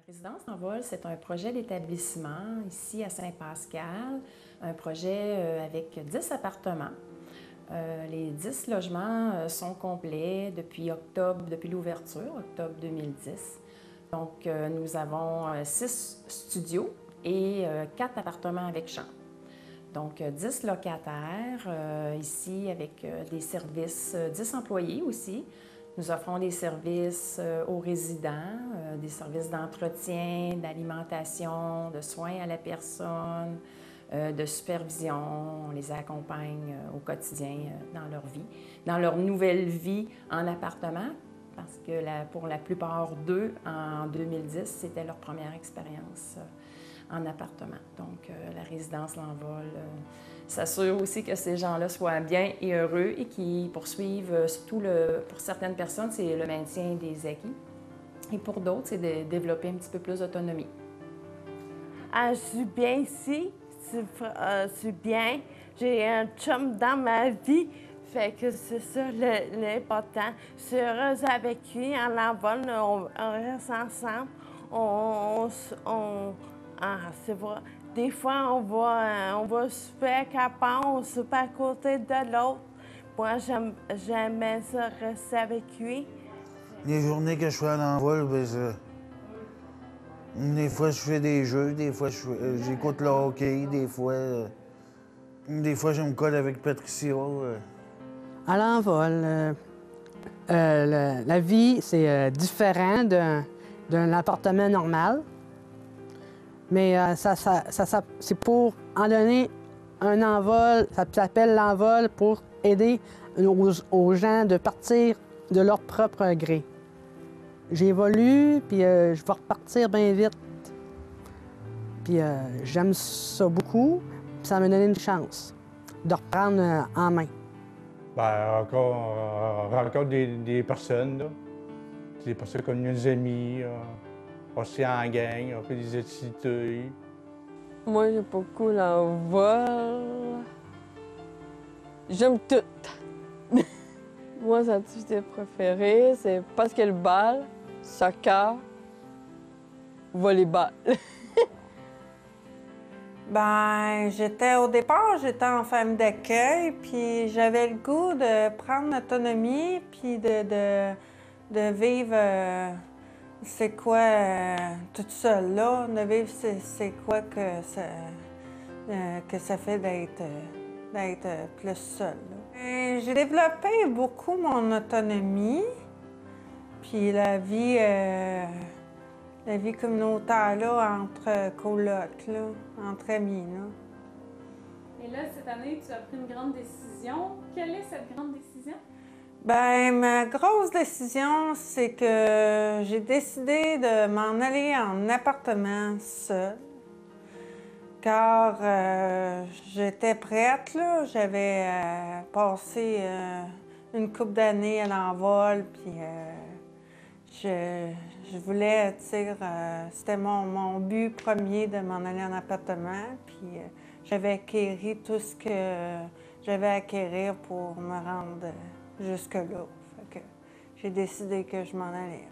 Résidence en vol, c'est un projet d'établissement ici à Saint-Pascal, un projet avec 10 appartements. Les 10 logements sont complets depuis l'ouverture, octobre 2010. Donc, nous avons 6 studios et 4 appartements avec chambre. Donc, 10 locataires ici avec des services, 10 employés aussi. Nous offrons des services aux résidents, des services d'entretien, d'alimentation, de soins à la personne, de supervision. On les accompagne au quotidien dans leur vie, dans leur nouvelle vie en appartement, parce que pour la plupart d'eux, en 2010, c'était leur première expérience en appartement. Donc, la résidence L'Envol s'assure aussi que ces gens-là soient bien et heureux et qu'ils poursuivent, surtout pour certaines personnes, c'est le maintien des acquis. Et pour d'autres, c'est de développer un petit peu plus d'autonomie. Je suis bien ici, je suis bien. J'ai un chum dans ma vie, fait que c'est ça l'important. Je suis heureuse avec lui, en L'Envol, on reste ensemble. C'est vrai. Des fois, on va super capable, on soupe à côté de l'autre. Moi, j'aimais ça rester avec lui. Les journées que je suis à L'Envol, des fois, je fais des jeux, des fois, j'écoute le hockey, des fois, je me colle avec Patricia. À L'Envol, la vie, c'est différent d'un appartement normal. Mais c'est pour en donner un envol, ça s'appelle l'envol pour aider aux gens de partir de leur propre gré. J'évolue, puis je vais repartir bien vite. Puis j'aime ça beaucoup, puis ça m'a donné une chance de reprendre en main. Bien, on rencontre des personnes, là. Des personnes comme nos amis. On se tient en gang, on fait des activités. Moi, j'aime beaucoup l'envol. J'aime tout. Moi, mon activité préférée, c'est basketball, soccer, volleyball. Au départ, j'étais en famille d'accueil, puis j'avais le goût de prendre l'autonomie, puis de vivre c'est quoi toute seule là, de vivre c'est quoi que ça fait d'être plus seule. J'ai développé beaucoup mon autonomie, puis la vie communautaire là, entre colocs, là, entre amis. Là. Et là, cette année, tu as pris une grande décision. Quelle est cette grande décision? Ma grosse décision, c'est que j'ai décidé de m'en aller en appartement seule. Car j'étais prête, là. J'avais passé une couple d'années à L'Envol, puis je voulais, c'était mon but premier de m'en aller en appartement, puis j'avais acquéri tout ce que j'avais à acquérir pour me rendre jusque-là. Fait que j'ai décidé que je m'en allais.